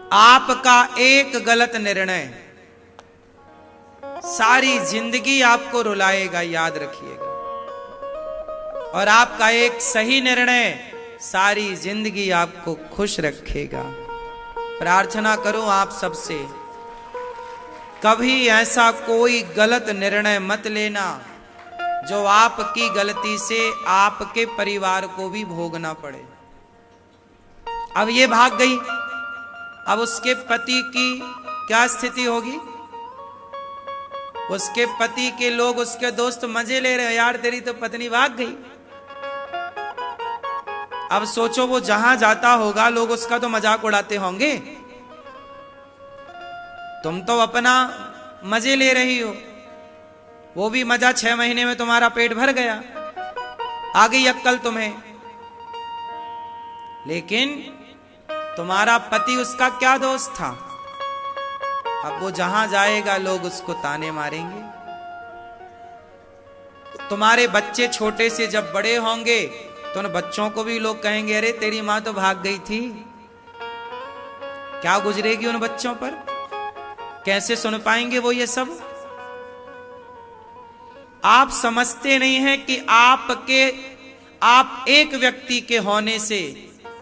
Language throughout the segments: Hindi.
आपका एक गलत निर्णय सारी जिंदगी आपको रुलाएगा, याद रखिएगा। और आपका एक सही निर्णय सारी जिंदगी आपको खुश रखेगा। प्रार्थना करो आप सबसे, कभी ऐसा कोई गलत निर्णय मत लेना जो आपकी गलती से आपके परिवार को भी भोगना पड़े। अब ये भाग गई, अब उसके पति की क्या स्थिति होगी? उसके पति के लोग, उसके दोस्त मजे ले रहे हैं, यार तेरी तो पत्नी भाग गई। अब सोचो वो जहां जाता होगा लोग उसका तो मजाक उड़ाते होंगे। तुम तो अपना मजे ले रही हो, वो भी मजा 6 महीने में तुम्हारा पेट भर गया, आ गई अक्कल तुम्हें। लेकिन तुम्हारा पति, उसका क्या दोस्त था? अब वो जहां जाएगा लोग उसको ताने मारेंगे। तुम्हारे बच्चे छोटे से जब बड़े होंगे तो उन बच्चों को भी लोग कहेंगे अरे तेरी मां तो भाग गई थी। क्या गुजरेगी उन बच्चों पर? कैसे सुन पाएंगे वो ये सब? आप समझते नहीं हैं कि आप एक व्यक्ति के होने से,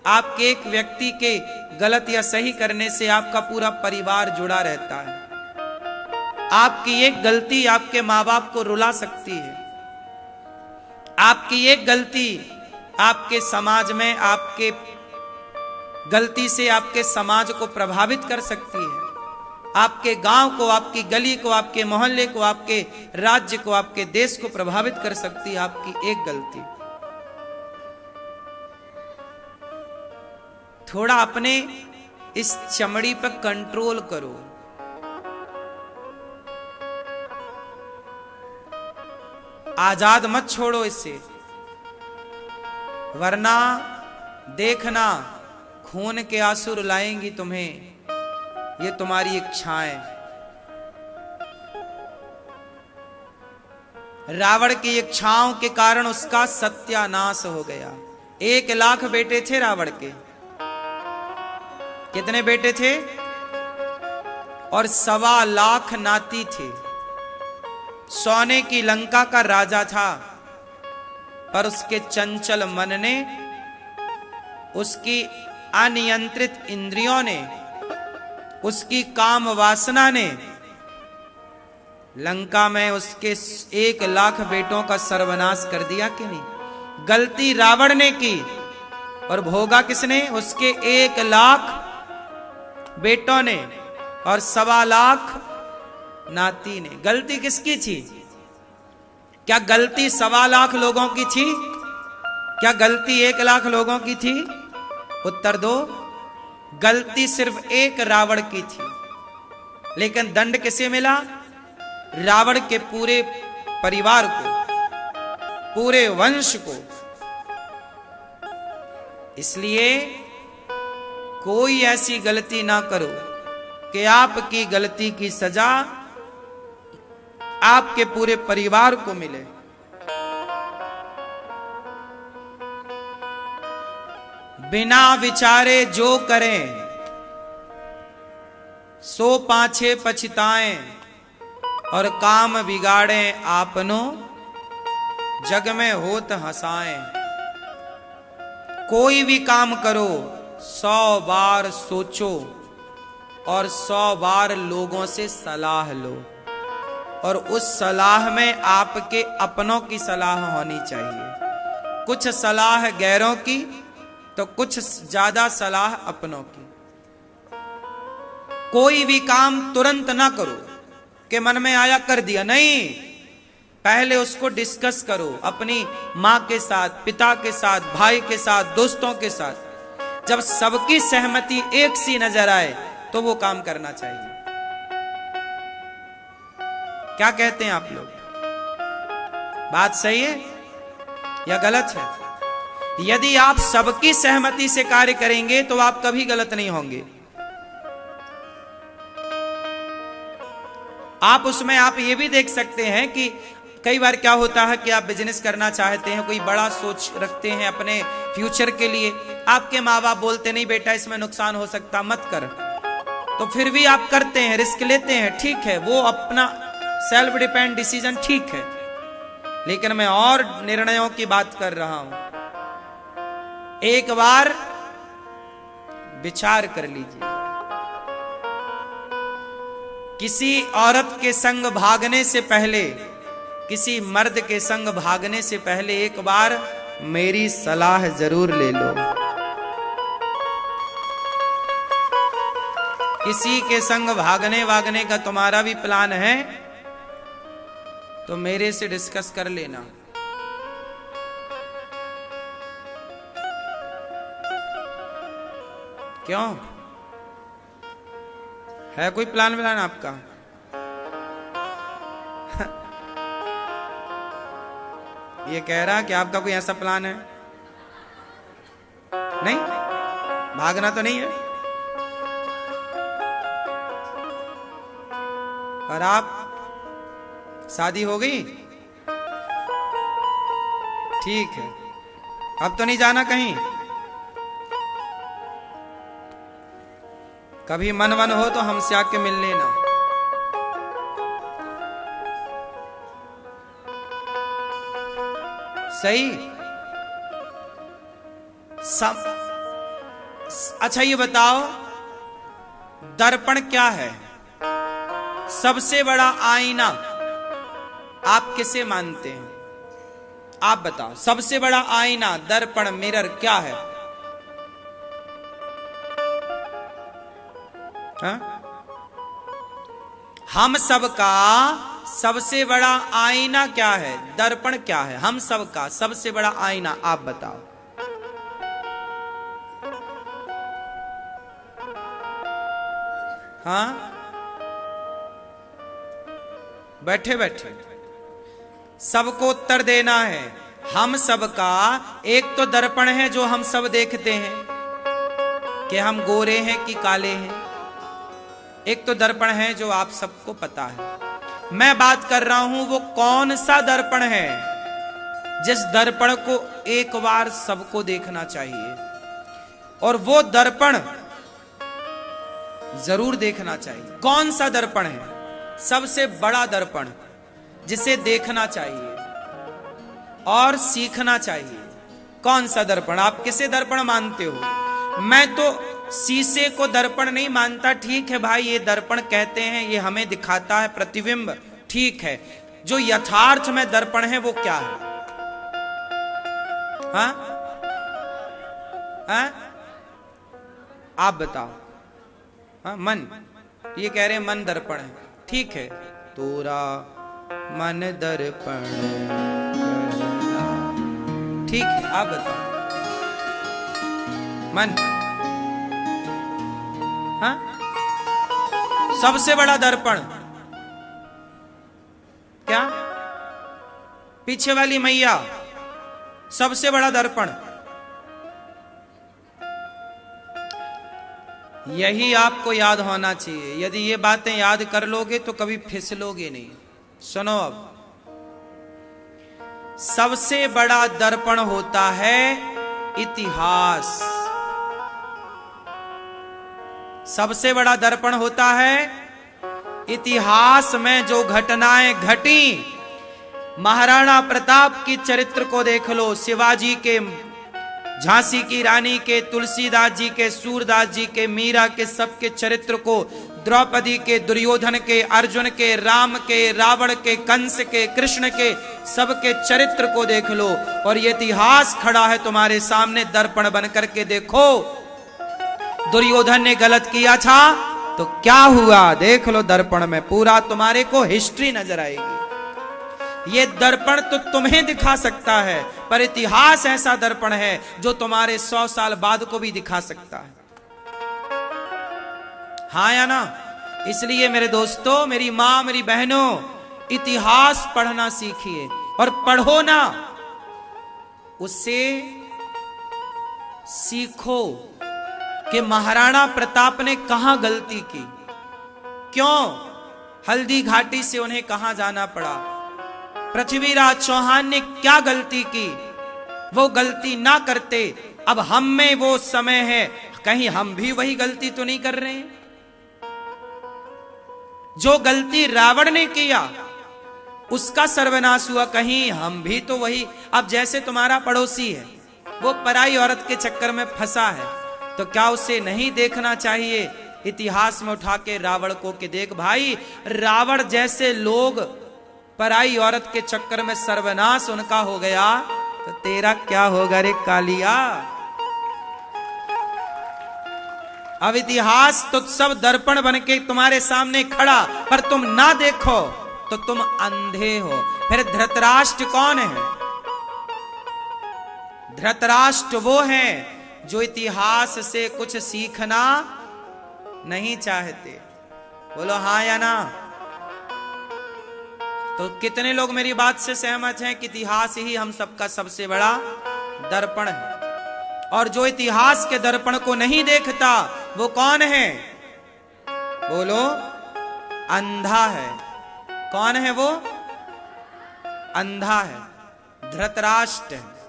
आपके एक व्यक्ति के गलत या सही करने से आपका पूरा परिवार जुड़ा रहता है। आपकी एक गलती आपके मां बाप को रुला सकती है। आपकी एक गलती आपके समाज में, आपके गलती से आपके समाज को प्रभावित कर सकती है। आपके गांव को, आपकी गली को, आपके मोहल्ले को, आपके राज्य को, आपके देश को प्रभावित कर सकती है आपकी एक गलती। थोड़ा अपने इस चमड़ी पर कंट्रोल करो। आजाद मत छोड़ो इसे, वरना देखना खून के आंसू रुलाएंगी तुम्हें। ये तुम्हारी इच्छाएं। रावण की इच्छाओं के कारण उसका सत्यानाश हो गया। 1 लाख बेटे थे रावण के। कितने बेटे थे? और 1.25 लाख नाती थे। सोने की लंका का राजा था, पर उसके चंचल मन ने, उसकी अनियंत्रित इंद्रियों ने, उसकी काम वासना ने लंका में उसके 1 लाख बेटों का सर्वनाश कर दिया कि नहीं? गलती रावण ने की और भोगा किसने? उसके 1 लाख बेटों ने और 1.25 लाख नाती ने। गलती किसकी थी? क्या गलती 1.25 लाख लोगों की थी? क्या गलती 1 लाख लोगों की थी? उत्तर दो। गलती सिर्फ एक रावण की थी, लेकिन दंड किसे मिला? रावण के पूरे परिवार को, पूरे वंश को। इसलिए कोई ऐसी गलती ना करो कि आपकी गलती की सजा आपके पूरे परिवार को मिले। बिना विचारे जो करें सो पाछे पछताएं, और काम बिगाड़ें आपनो जग में होत हंसाएं। कोई भी काम करो 100 बार सोचो और 100 बार लोगों से सलाह लो, और उस सलाह में आपके अपनों की सलाह होनी चाहिए। कुछ सलाह गैरों की तो कुछ ज्यादा सलाह अपनों की। कोई भी काम तुरंत ना करो कि मन में आया कर दिया, नहीं। पहले उसको डिस्कस करो अपनी मां के साथ, पिता के साथ, भाई के साथ, दोस्तों के साथ। जब सबकी सहमति एक सी नजर आए तो वो काम करना चाहिए। क्या कहते हैं आप लोग? बात सही है या गलत है? यदि आप सबकी सहमति से कार्य करेंगे तो आप कभी गलत नहीं होंगे। आप उसमें आप ये भी देख सकते हैं कि कई बार क्या होता है कि आप बिजनेस करना चाहते हैं, कोई बड़ा सोच रखते हैं अपने फ्यूचर के लिए, आपके माँ बाप बोलते नहीं बेटा इसमें नुकसान हो सकता, मत कर। तो फिर भी आप करते हैं, रिस्क लेते हैं, ठीक है, वो अपना सेल्फ डिपेंड डिसीजन ठीक है। लेकिन मैं और निर्णयों की बात कर रहा हूं। एक बार विचार कर लीजिए, किसी औरत के संग भागने से पहले, किसी मर्द के संग भागने से पहले एक बार मेरी सलाह जरूर ले लो। किसी के संग भागने का तुम्हारा भी प्लान है तो मेरे से डिस्कस कर लेना। क्यों, है कोई प्लान व्लान आपका? ये कह रहा कि आपका कोई ऐसा प्लान है? नहीं, भागना तो नहीं है। और आप, शादी हो गई? ठीक है, अब तो नहीं जाना कहीं? कभी मन वन हो तो हमसे आके मिल लेना। सही? अच्छा ये बताओ, दर्पण क्या है? सबसे बड़ा आईना आप किसे मानते हैं? आप बताओ, सबसे बड़ा आईना, दर्पण, मिरर क्या है? हा? हम सबका सबसे बड़ा आईना क्या है? दर्पण क्या है? हम सबका सबसे बड़ा आईना आप बताओ। हाँ, बैठे बैठे सबको उत्तर देना है। हम सबका एक तो दर्पण है जो हम सब देखते हैं कि हम गोरे हैं कि काले हैं। एक तो दर्पण है जो आप सबको पता है। मैं बात कर रहा हूं वो कौन सा दर्पण है जिस दर्पण को एक बार सबको देखना चाहिए, और वो दर्पण जरूर देखना चाहिए। कौन सा दर्पण है सबसे बड़ा दर्पण जिसे देखना चाहिए और सीखना चाहिए? कौन सा दर्पण? आप किसे दर्पण मानते हो? मैं तो शीशे को दर्पण नहीं मानता। ठीक है भाई, ये दर्पण कहते हैं, ये हमें दिखाता है प्रतिबिंब, ठीक है। जो यथार्थ में दर्पण है वो क्या है? हाँ हाँ, आप बताओ। हाँ, मन। ये कह रहे हैं मन दर्पण है, ठीक है। तोरा मन दर्पण, ठीक है, आप बताओ। मन, हाँ, सबसे बड़ा दर्पण क्या? पीछे वाली मैया सबसे बड़ा दर्पण। यही आपको याद होना चाहिए। यदि ये बातें याद कर लोगे तो कभी फिसलोगे नहीं। सुनो, अब सबसे बड़ा दर्पण होता है इतिहास। सबसे बड़ा दर्पण होता है इतिहास में जो घटनाएं घटी। महाराणा प्रताप की चरित्र को देख लो, शिवाजी के, झांसी की रानी के, तुलसीदास जी के, सूरदास जी के, मीरा के, सबके चरित्र को, द्रौपदी के, दुर्योधन के, अर्जुन के, राम के, रावण के, कंस के, कृष्ण के, सबके चरित्र को देख लो। और ये इतिहास खड़ा है तुम्हारे सामने, दर्पण बन करके देखो। दुर्योधन ने गलत किया था तो क्या हुआ, देख लो दर्पण में, पूरा तुम्हारे को हिस्ट्री नजर आएगी। ये दर्पण तो तुम्हें दिखा सकता है, पर इतिहास ऐसा दर्पण है जो तुम्हारे 100 साल बाद को भी दिखा सकता है। हाँ या ना? इसलिए मेरे दोस्तों, मेरी मां, मेरी बहनों, इतिहास पढ़ना सीखिए और पढ़ो ना, उससे सीखो कि महाराणा प्रताप ने कहां गलती की, क्यों हल्दी घाटी से उन्हें कहां जाना पड़ा, पृथ्वीराज चौहान ने क्या गलती की, वो गलती ना करते। अब हम में वो समय है, कहीं हम भी वही गलती तो नहीं कर रहे हैं? जो गलती रावण ने किया उसका सर्वनाश हुआ, कहीं हम भी तो वही। अब जैसे तुम्हारा पड़ोसी है, वो पराई औरत के चक्कर में फंसा है, तो क्या उसे नहीं देखना चाहिए इतिहास में उठा के रावण को कि देख भाई, रावण जैसे लोग पराई औरत के चक्कर में सर्वनाश उनका हो गया, तो तेरा क्या होगा रे कालिया। अब इतिहास तो सब दर्पण बन के तुम्हारे सामने खड़ा, पर तुम ना देखो तो तुम अंधे हो। फिर धृतराष्ट्र कौन है? धृतराष्ट्र वो है जो इतिहास से कुछ सीखना नहीं चाहते। बोलो हाँ या ना। तो कितने लोग मेरी बात से सहमत हैं कि इतिहास ही हम सबका सबसे बड़ा दर्पण है? और जो इतिहास के दर्पण को नहीं देखता वो कौन है? बोलो, अंधा है। कौन है वो? अंधा है, धृतराष्ट्र है।